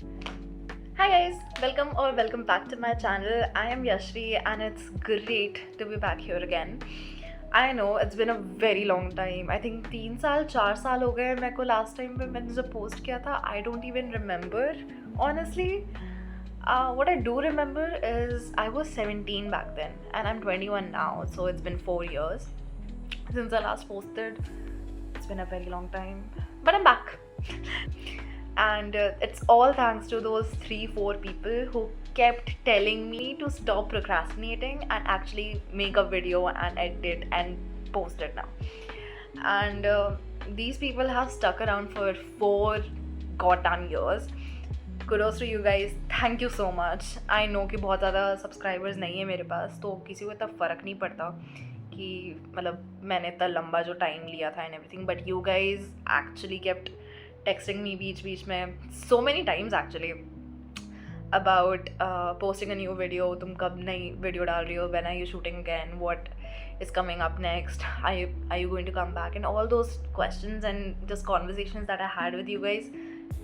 Hi guys, welcome back to my channel. I am Yashvi and it's great to be back here again. I know it's been a very long time. I think 3 साल 4 साल हो गए मेरे को last time पे मैंने जब post किया था. I don't even remember honestly. What I do remember is I was 17 back then and I'm 21 now, so it's been 4 years since I last posted. It's been a very long time, but I'm back. And it's all thanks to those 3 4 people who kept telling me to stop procrastinating and actually make a video and edit and post it now. And these people have stuck around for 4 goddamn years. Kudos to you guys. Thank you so much. I know कि बहुत ज़्यादा subscribers नहीं है मेरे पास, तो किसी को इतना फ़र्क नहीं पड़ता कि मतलब मैंने इतना लंबा जो टाइम लिया था and everything, but you guys actually kept texting me बीच बीच में so many times actually about posting a new video. तुम कब नई वीडियो डाल रही हो, when are you shooting again, what is coming up next, are you going to come back, and all those questions and just conversations that I had with you guys.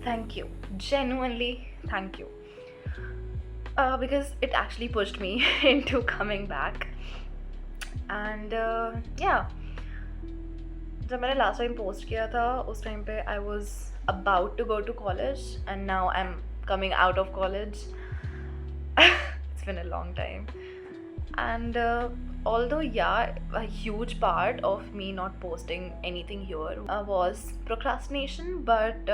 Thank you, genuinely thank you, because it actually pushed me into coming back. And yeah, जब मैंने last time post किया था उस time पे I was about to go to college and now I am coming out of college. It's been a long time. And although yeah, a huge part of me not posting anything here was procrastination, but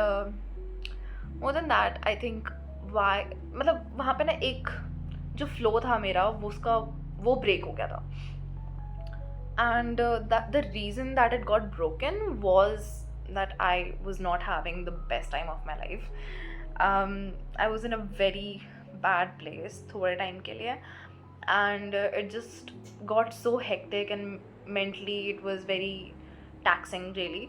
more than that I think why मतलब वहाँ पे ना एक जो flow था मेरा वो break हो गया था. And that the reason that it got broken was that I was not having the best time of my life. I was in a very bad place थोड़े टाइम के लिए, and it just got so hectic and mentally it was very taxing really,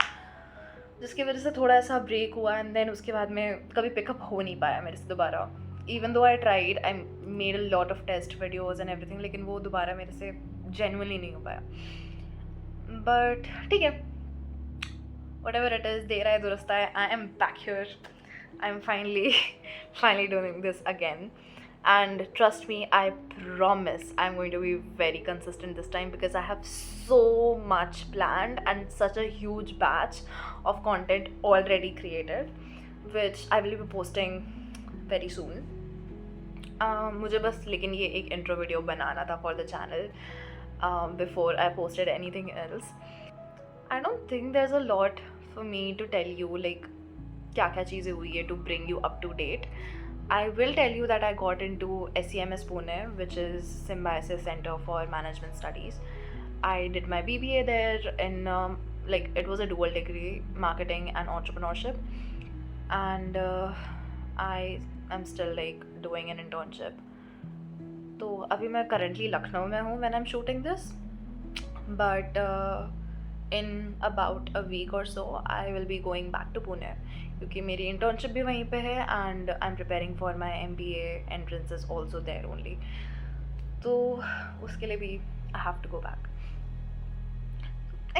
जिसकी वजह से थोड़ा ऐसा break हुआ. And then उसके बाद में कभी पिकअप हो नहीं पाया मेरे से दोबारा. Even though I tried, I made a lot of test videos and everything, लेकिन वो दोबारा मेरे से जेन्युइनली नहीं हो पाया. बट ठीक है, whatever it is, देर आए दुरुस्त आए, I am back here. I'm finally doing this again. And trust me, I promise I'm going to be very consistent this time because I have so much planned and such a huge batch of content already created, which I will be posting very soon. मुझे बस लेकिन ये एक intro video बनाना था for the channel before I posted anything else. I don't think there's a lot for me to tell you, like क्या क्या चीज़ें हुई है to bring you up to date. I will tell you that I got into SEMS Pune, which is Symbiosis Center for Management Studies. I did my BBA there in like it was a dual degree, marketing and entrepreneurship, and I am still like doing an internship. तो अभी मैं currently Lucknow में हूँ when I'm shooting this, but in about a week or so I will be going back to Pune क्योंकि मेरी internship भी वहीं पे है and I'm preparing for my MBA entrances also there only. तो उसके लिए भी I have to go back.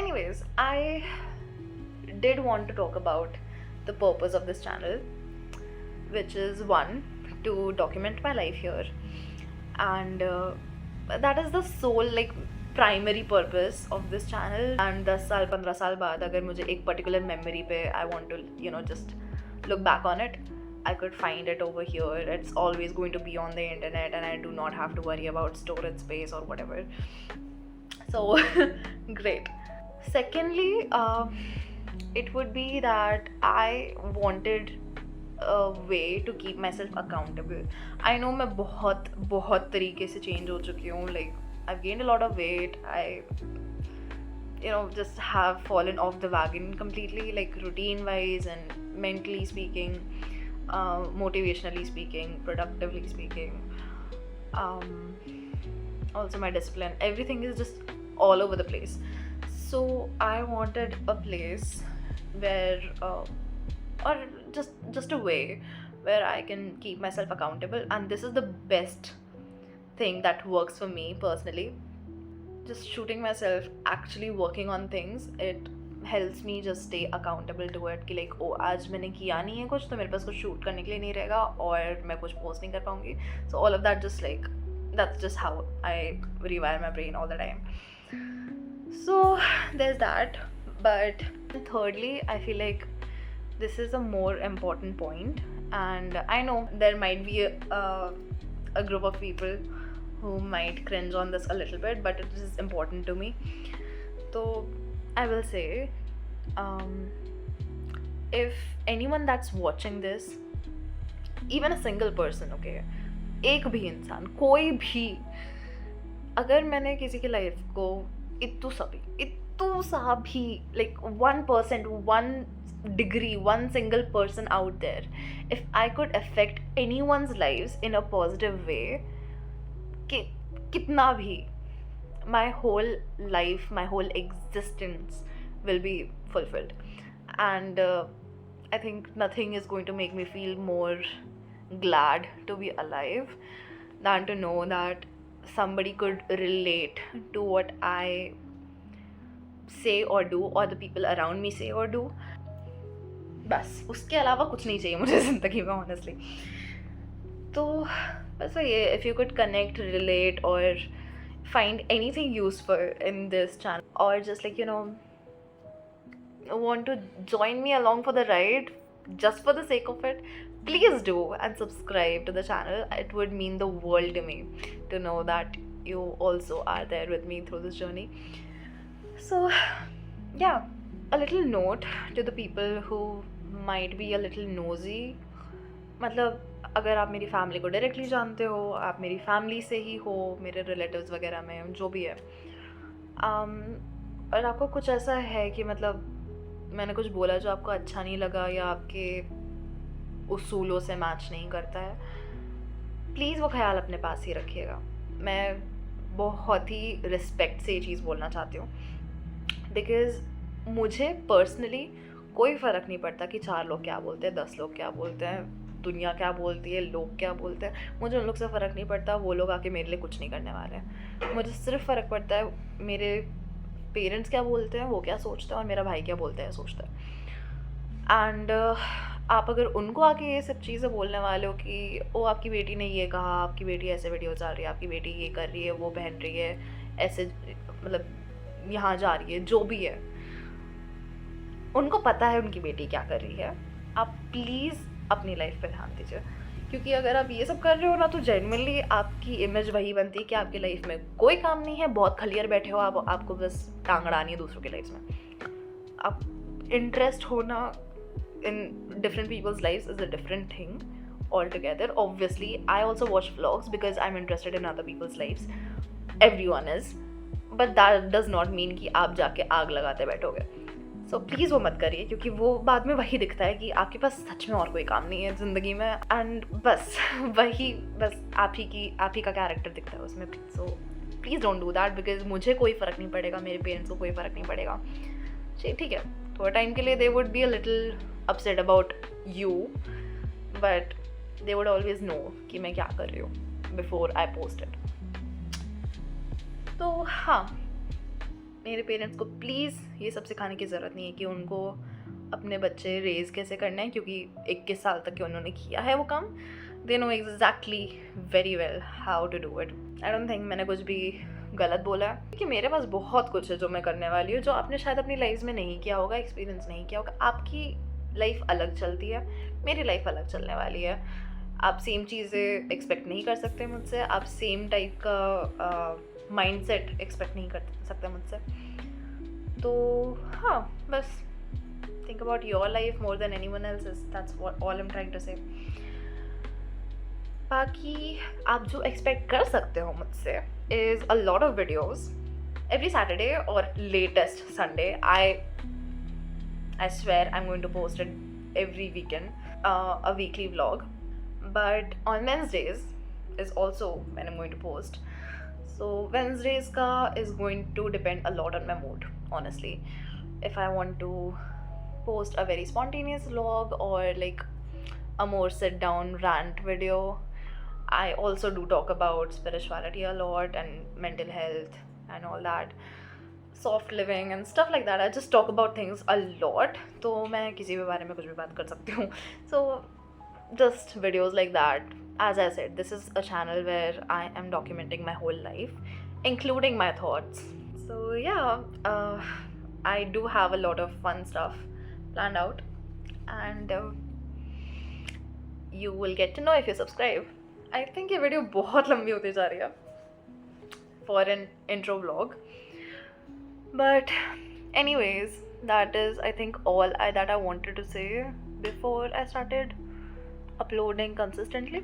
Anyways, I did want to talk about the purpose of this channel, which is one, to document my life here, and that is the sole like primary purpose of this channel. And 10 साल 15 साल बाद अगर मुझे एक particular memory पे I want to you know just look back on it, I could find it over here. It's always going to be on the internet and I do not have to worry about storage space और whatever. So great. Secondly, it would be that I wanted a way to keep myself accountable. I know मैं बहुत तरीके से change हो चुकी हूँ. Like I've gained a lot of weight. I just have fallen off the wagon completely, like routine wise and mentally speaking, motivationally speaking, productively speaking, also my discipline, everything is just all over the place. So I wanted a place where or just a way where I can keep myself accountable, and this is the best thing that works for me personally. Just shooting myself actually working on things, it helps me just stay accountable to it कि like oh आज मैंने किया नहीं है कुछ तो मेरे पास कुछ शूट करने के लिए नहीं रहेगा और मैं कुछ पोस्ट नहीं कर पाऊँगी. So all of that just like that's just how I rewire my brain all the time. So there's that. But thirdly, I feel like this is a more important point, and I know there might be a group of people who might cringe on this a little bit, but it is important to me. So I will say, if anyone that's watching this, even a single person, okay, एक भी इंसान, कोई भी, अगर मैंने किसी की life को इतू सा भी like 1%, 1 degree, 1 single person out there, if I could affect anyone's lives in a positive way, कितना भी, my whole life, my whole existence will be fulfilled. And I think nothing is going to make me feel more glad to be alive than to know that somebody could relate to what I say or do, or the people around me say or do. बस उसके अलावा कुछ नहीं चाहिए मुझे ज़िंदगी में honestly. तो बस वही है, if you could connect, relate or find anything useful in this channel, or just like, you know, want to join me along for the ride just for the sake of it, please do and subscribe to the channel. It would mean the world to me to know that you also are there with me through this journey. So yeah, a little note to the people who might be a little nosy. मतलब अगर आप मेरी family को directly जानते हो, आप मेरी family से ही हो, मेरे रिलेटिव्स वगैरह में जो भी है, और आपको कुछ ऐसा है कि मतलब मैंने कुछ बोला जो आपको अच्छा नहीं लगा या आपके उसूलों से मैच नहीं करता है, प्लीज़ वो ख्याल अपने पास ही रखिएगा. मैं बहुत ही रिस्पेक्ट से ये चीज़ बोलना चाहती हूँ, बिकॉज़ मुझे पर्सनली कोई फ़र्क नहीं पड़ता कि 4 लोग क्या बोलते हैं, 10 लोग क्या बोलते हैं, दुनिया क्या बोलती है, लोग क्या बोलते हैं. मुझे उन लोग से फ़र्क नहीं पड़ता, वो लोग आके मेरे लिए कुछ नहीं करने वाले हैं. मुझे सिर्फ फ़र्क पड़ता है मेरे पेरेंट्स क्या बोलते हैं, वो क्या सोचते हैं, और मेरा भाई क्या बोलता है, सोचता है. एंड आप अगर उनको आके ये सब चीज़ें बोलने वाले हो कि ओ आपकी बेटी ने ये कहा, आपकी बेटी ऐसे वीडियो डाल रही है, आपकी बेटी ये कर रही है, वो पहन रही है, ऐसे मतलब यहाँ जा रही है, जो भी है, उनको पता है उनकी बेटी क्या कर रही है. आप प्लीज़ अपनी लाइफ पे ध्यान दीजिए, क्योंकि अगर आप ये सब कर रहे हो ना, तो जेन्युइनली आपकी इमेज वही बनती है कि आपकी लाइफ में कोई काम नहीं है, बहुत खलियर बैठे हो आप, आपको बस टांग अड़ानी है दूसरों की लाइफ में. आप इंटरेस्ट होना in different people's lives is a different thing altogether. Obviously, I also watch vlogs because I'm interested in other people's lives. Everyone is. But that does not mean कि आप जाके आग लगाते बैठोगे. So please वो मत करिए, क्योंकि वो बाद में वही दिखता है कि आपके पास सच में और कोई काम नहीं है ज़िंदगी में, एंड बस वही बस आप ही का कैरेक्टर दिखता है उसमें. So please don't do that, because मुझे कोई फ़र्क नहीं पड़ेगा, मेरे पेरेंट्स को कोई फ़र्क नहीं पड़ेगा. ठीक है, थोड़ा टाइम के लिए they would be a little upset about you, but they would always know कि मैं क्या कर रही हूँ before I post it. तो हाँ, मेरे पेरेंट्स को प्लीज़ ये सब सिखाने की ज़रूरत नहीं है कि उनको अपने बच्चे रेज़ कैसे करने हैं, क्योंकि 21 साल तक के उन्होंने किया है वो काम. They know exactly very well how to do it. I don't think मैंने कुछ भी गलत बोला है, क्योंकि मेरे पास बहुत कुछ है जो मैं करने वाली हूँ, जो आपने शायद अपनी लाइफ में नहीं किया होगा, एक्सपीरियंस नहीं किया होगा. आपकी लाइफ अलग चलती है, मेरी लाइफ अलग चलने वाली है. आप सेम चीज़ें एक्सपेक्ट नहीं कर सकते मुझसे, आप सेम टाइप का माइंडसेट एक्सपेक्ट नहीं कर सकते मुझसे. तो हाँ, बस think about your life more than anyone else's. That's what all I am trying to say. बाकी आप जो एक्सपेक्ट कर सकते हो मुझसे is a lot of videos every Saturday or latest Sunday. I swear I'm going to post it every weekend, a weekly vlog. But on Wednesdays is also when I'm going to post. So Wednesdays ka is going to depend a lot on my mood, honestly. If I want to post a very spontaneous vlog or like a more sit down rant video, I also do talk about spirituality a lot and mental health and all that. soft living and stuff like that. I just talk about things a lot. तो मैं किसी भी बारे में कुछ भी बात कर सकती हूँ. So just videos like that. As I said, this is a channel where I am documenting my whole life, including my thoughts. So yeah, I do have a lot of fun stuff planned out, and you will get to know if you subscribe. I think ये video बहुत लंबी होती जा रही है for an intro vlog. But anyways, that is I think all that I wanted to say before I started uploading consistently.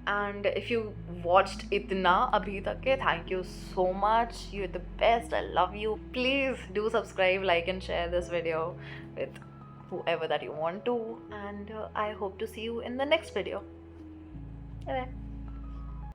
And if you watched itna abhi tak ke, thank you so much. You're the best. I love you. Please do subscribe, like and share this video with whoever that you want to. And I hope to see you in the next video. Bye bye.